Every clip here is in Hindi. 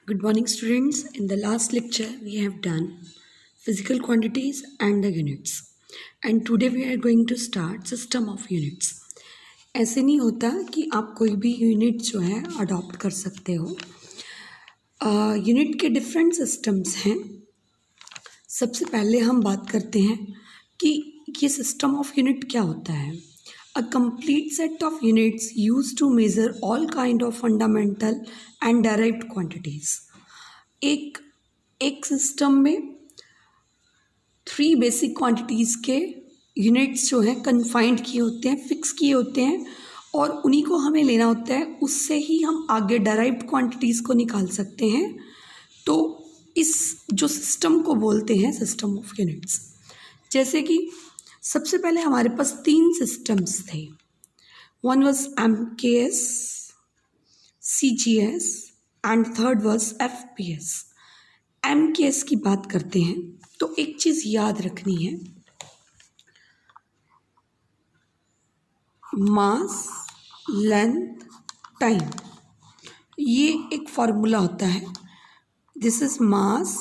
Good morning, students. In the last lecture, we have done physical quantities and the units. And today we are going to start system of units. ऐसे नहीं होता कि आप कोई भी यूनिट जो है अडॉप्ट कर सकते हो. यूनिट के डिफरेंट सिस्टम्स हैं. सबसे पहले हम बात करते हैं कि ये सिस्टम ऑफ यूनिट क्या होता है. A complete set of units used to measure all kind of fundamental and derived quantities. एक सिस्टम में 3 बेसिक क्वांटिटीज़ के यूनिट्स जो हैं कन्फाइंड किए होते हैं, फिक्स किए होते हैं और उन्हीं को हमें लेना होता है. उससे ही हम आगे डेराइव्ड क्वांटिटीज़ को निकाल सकते हैं. तो इस जो सिस्टम को बोलते हैं सिस्टम ऑफ यूनिट्स. जैसे कि सबसे पहले हमारे पास 3 सिस्टम्स थे. One was MKS, CGS and third was FPS. MKS की बात करते हैं तो एक चीज़ याद रखनी है, मास, लेंथ, टाइम. ये एक फॉर्मूला होता है. This is mass,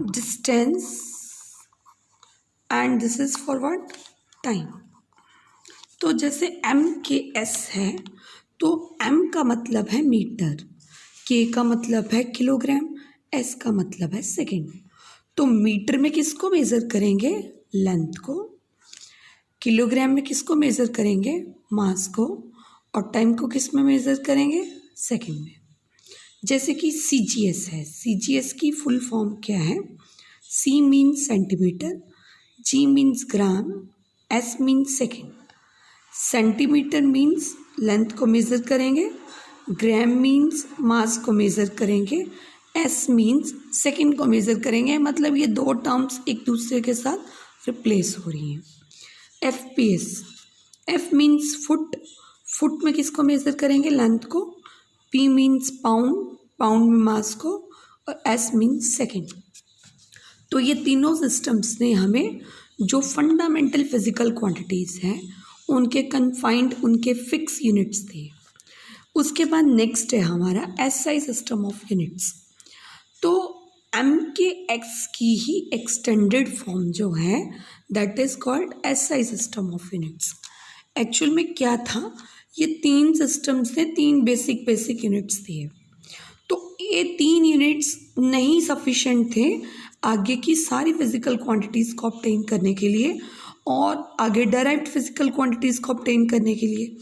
distance and this is for what, time. तो जैसे MKS है तो M का मतलब है मीटर, K का मतलब है किलोग्राम, S का मतलब है सेकेंड. तो मीटर में किसको मेज़र करेंगे, लेंथ को. किलोग्राम में किसको मेज़र करेंगे, मास को. और टाइम को किस में मेज़र करेंगे, सेकेंड में. जैसे कि CGS है. CGS की फुल फॉर्म क्या है, C means centimetre, G means gram, S means second. Centimetre means length को मेज़र करेंगे, ग्राम मीन्स मास को मेज़र करेंगे, S मीन्स सेकेंड को मेज़र करेंगे. मतलब ये 2 टर्म्स एक दूसरे के साथ रिप्लेस हो रही हैं. FPS, F means foot, foot में किसको मेज़र करेंगे, लेंथ को. P मीन्स पाउंड, पाउंड में मास को. और S मीन्स सेकेंड. तो ये तीनों सिस्टम्स ने हमें जो फंडामेंटल फिजिकल क्वांटिटीज़ हैं उनके कन्फाइंड, उनके फिक्स यूनिट्स थे. उसके बाद नेक्स्ट है हमारा SI सिस्टम ऑफ यूनिट्स. तो MKX की ही एक्सटेंडेड फॉर्म जो है that is called SI system of units. Actual में क्या था, ये 3 सिस्टम्स थे, 3 बेसिक यूनिट्स थे. तो ये 3 यूनिट्स नहीं सफिशेंट थे आगे की सारी फिजिकल क्वांटिटीज़ को ऑब्टेन करने के लिए और आगे डेराइव्ड फिजिकल क्वांटिटीज़ को ऑब्टेन करने के लिए.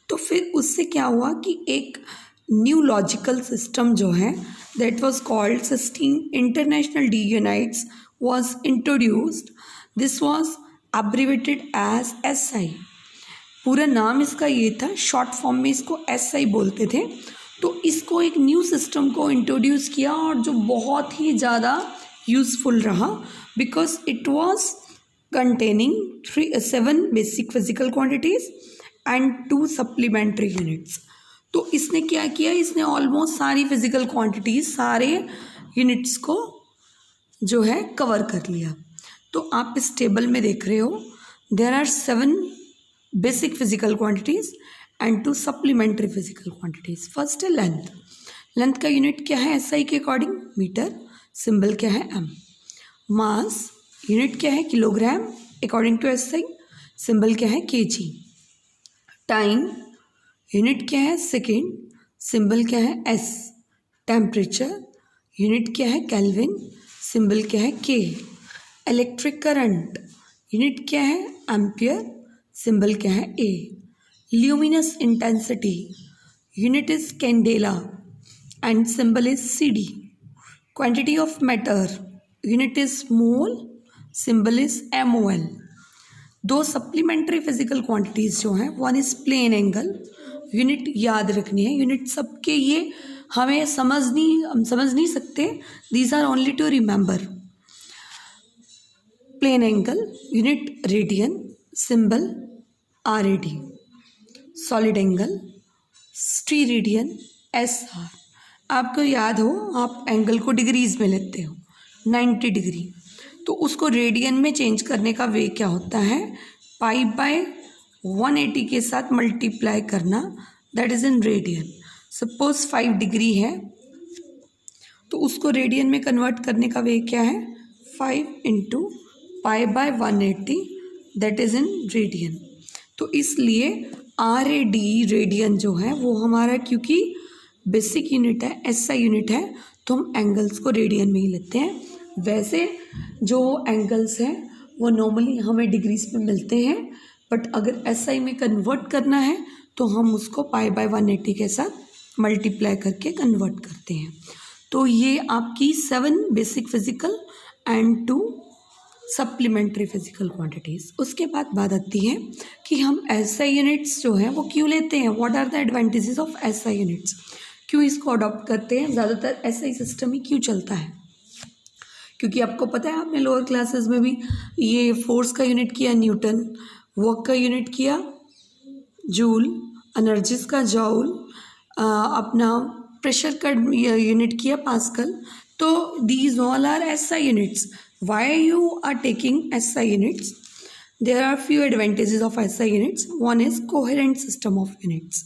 तो फिर उससे क्या हुआ कि एक न्यू लॉजिकल सिस्टम जो है that was called system international de units was introduced. This was abbreviated as SI. पूरा नाम इसका ये था, शॉर्ट फॉर्म में इसको SI बोलते थे. तो इसको एक न्यू सिस्टम को इंट्रोड्यूस किया और जो बहुत ही ज़्यादा यूज़फुल रहा because it was containing 7 basic physical quantities and 2 supplementary units. तो इसने क्या किया, इसने ऑलमोस्ट सारी फिजिकल क्वांटिटीज़, सारे यूनिट्स को जो है कवर कर लिया. तो आप इस टेबल में देख रहे हो there are 7 basic physical quantities and 2 supplementary physical quantities. First है लेंथ. लेंथ का यूनिट क्या है SI के अकॉर्डिंग, मीटर. सिंबल क्या है, M. मास यूनिट क्या है, kilogram according to SI. Symbol क्या है, kg. टाइम यूनिट क्या है, सेकेंड. सिंबल क्या है, S. टेम्परेचर यूनिट क्या है, केल्विन. सिंबल क्या है, K. इलेक्ट्रिक करंट यूनिट क्या है, एम्पियर. सिंबल क्या है, A. Luminous intensity unit is candela and symbol is CD. Quantity of matter unit is mole, symbol is MOL. 2 supplementary physical quantities जो हैं, one is plane angle. Unit याद रखनी है, यूनिट सबके ये हमें हम समझ नहीं सकते, these are only to remember. Plane angle unit radian, symbol RAD. Solid angle steradian SR. आपको याद हो, आप एंगल को डिग्रीज में लेते हो, 90 डिग्री. तो उसको रेडियन में चेंज करने का वे क्या होता है, π/180 के साथ मल्टीप्लाई करना, that is in radian. Suppose 5 degree है तो उसको रेडियन में कन्वर्ट करने का वे क्या है, 5 into π/180 that is in radian. तो इसलिए RAD रेडियन जो है वो हमारा, क्योंकि बेसिक यूनिट है, SI यूनिट है, तो हम एंगल्स को रेडियन में ही लेते हैं। वैसे जो एंगल्स हैं वो नॉर्मली हमें डिग्रीज में मिलते हैं, बट अगर SI में कन्वर्ट करना है तो हम उसको π/180 के साथ मल्टीप्लाई करके कन्वर्ट करते हैं। तो ये आपकी 7 basic physical and 2 supplementary physical quantities. उसके बाद बात आती है कि हम SI यूनिट्स जो हैं वो क्यों लेते हैं, what are the advantages of SI units, क्यों इसको अडॉप्ट करते हैं, ज़्यादातर SI सिस्टम ही क्यों चलता है। क्योंकि आपको पता है, आपने लोअर क्लासेस में भी ये फोर्स का यूनिट किया न्यूटन, वर्क का यूनिट किया जूल, एनर्जीज का जॉल, अपना प्रेशर का यूनिट किया पास्कल। तो these all are SI units. Why you are taking SI units? There are few advantages of SI units. One is coherent system of units,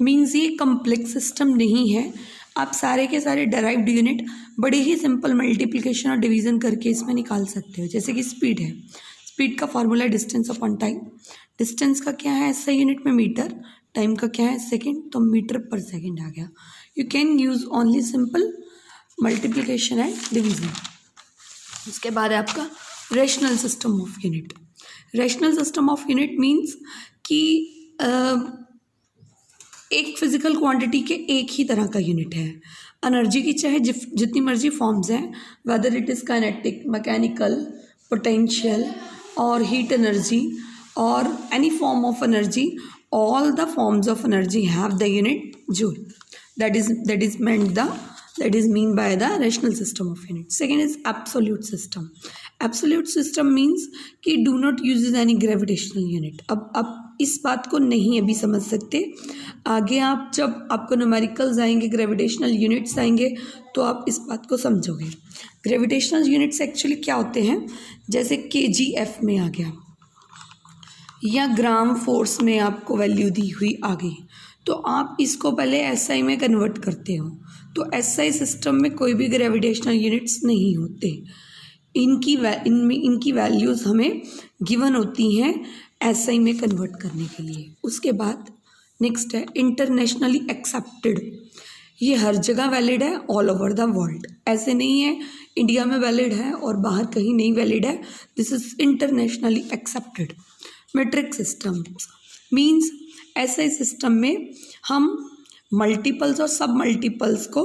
means ये कम्प्लेक्स सिस्टम नहीं है, आप सारे के सारे डराइव्ड यूनिट बड़े ही सिंपल मल्टीप्लिकेशन और डिवीज़न करके इसमें निकाल सकते हो। जैसे कि स्पीड है, स्पीड का formula distance upon time. Distance का क्या है SI यूनिट में मीटर, टाइम का क्या है सेकंड, तो मीटर पर सेकंड आ गया। You can use only simple multiplication and division. उसके बाद है आपका rational system of unit. Rational system of unit means कि एक फिजिकल क्वांटिटी के एक ही तरह का यूनिट है। एनर्जी की चाहे जितनी मर्जी फॉर्म्स हैं, whether it is kinetic, mechanical, potential और हीट एनर्जी और any form of energy, all the forms of energy have the unit joule. That is mean by the rational system of units. Second is absolute system. Absolute system means कि do not use any gravitational unit. अब इस बात को नहीं अभी समझ सकते, आगे आप जब आपको न्यूमेरिकल्स आएंगे, ग्रेविटेशनल यूनिट्स आएंगे, तो आप इस बात को समझोगे। ग्रेविटेशनल यूनिट्स एक्चुअली क्या होते हैं, जैसे KGF में आ गया या ग्राम फोर्स में आपको वैल्यू दी हुई आ गई, तो आप इसको पहले SI में कन्वर्ट करते हो। तो SI सिस्टम में कोई भी ग्रेविटेशनल यूनिट्स नहीं होते, इनकी वैल्यूज़ हमें गिवन होती हैं SI में कन्वर्ट करने के लिए। उसके बाद नेक्स्ट है इंटरनेशनली एक्सेप्टेड। ये हर जगह वैलिड है, ऑल ओवर द वर्ल्ड। ऐसे नहीं है इंडिया में वैलिड है और बाहर कहीं नहीं वैलिड है, this is internationally accepted. Metric system means SI system में हम मल्टीपल्स और सब मल्टीपल्स को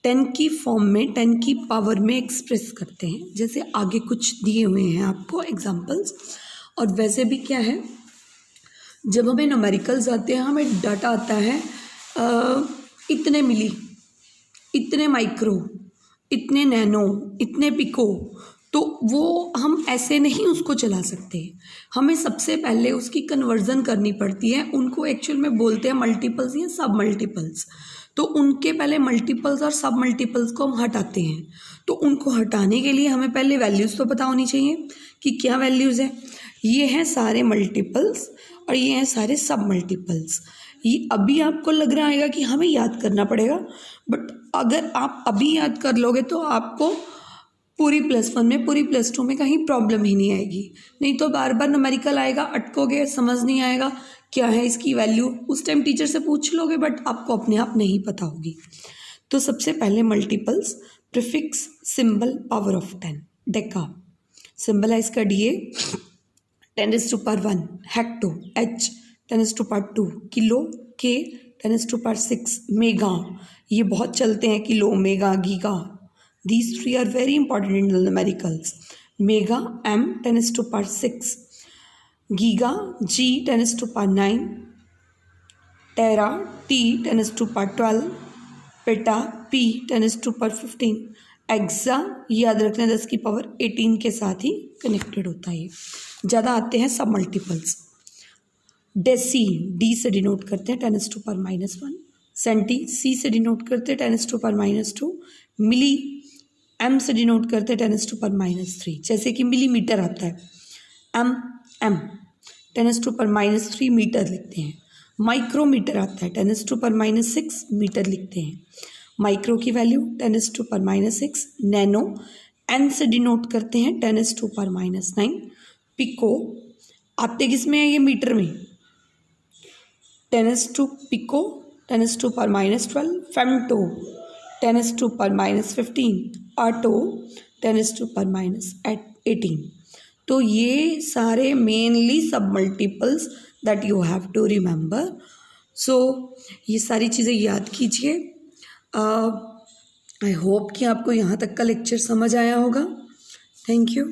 10 की फॉर्म में, 10 की पावर में एक्सप्रेस करते हैं। जैसे आगे कुछ दिए हुए हैं आपको एग्जांपल्स। और वैसे भी क्या है, जब हमें न्यूमेरिकल्स आते हैं, हमें डाटा आता है इतने मिली, इतने माइक्रो, इतने नैनो, इतने पिको, तो वो हम ऐसे नहीं उसको चला सकते, हमें सबसे पहले उसकी कन्वर्जन करनी पड़ती है। उनको एक्चुअल में बोलते हैं मल्टीपल्स या सब मल्टीपल्स। तो उनके पहले मल्टीपल्स और सब मल्टीपल्स को हम हटाते हैं। तो उनको हटाने के लिए हमें पहले वैल्यूज़ तो पता होनी चाहिए कि क्या वैल्यूज़ हैं। ये हैं सारे मल्टीपल्स और ये हैं सारे सब मल्टीपल्स। ये अभी आपको लग रहा है कि हमें याद करना पड़ेगा, बट अगर आप अभी याद कर लोगे तो आपको पूरी +1 में, पूरी +2 में कहीं प्रॉब्लम ही नहीं आएगी। नहीं तो बार बार न्यूमेरिकल आएगा, अटकोगे, समझ नहीं आएगा क्या है इसकी वैल्यू। उस टाइम टीचर से पूछ लोगे बट आपको अपने आप नहीं पता होगी। तो सबसे पहले multiples, prefix, symbol, power of 10, Deka, symbol है इसका DA, 10⁻1, hecto, H 10⁻2, kilo, K 10⁻6, mega, ये बहुत चलते हैं, kilo, mega, giga. These three are very important in the numericals. Mega, M 10⁻6, Giga, G 10⁻9, Tera, T 10⁻12, Peta, P 10⁻15, Exa, याद रखना 10 की पावर 18 के साथ ही कनेक्टेड होता है। ज़्यादा आते हैं सब मल्टीपल्स। डेसी, D से डिनोट करते हैं 10⁻1, सेंटी, C से डिनोट करते हैं 10⁻2, मिली, M से डिनोट करते हैं 10⁻3। जैसे कि मिलीमीटर आता है, M 10⁻3 मीटर लिखते हैं। माइक्रोमीटर आता है 10⁻6 मीटर लिखते हैं। माइक्रो की वैल्यू 10⁻⁻6, नैनो एन से डिनोट करते हैं 10⁻⁹, पिको आते किस में है ये मीटर में 10⁻पिको 10⁻12, फेमटो 10⁻15, ऑटो 10⁻18। तो ये सारे मेनली सब multiples that you have to remember. So ये सारी चीज़ें याद कीजिए। आई होप कि आपको यहाँ तक का लेक्चर समझ आया होगा। Thank you.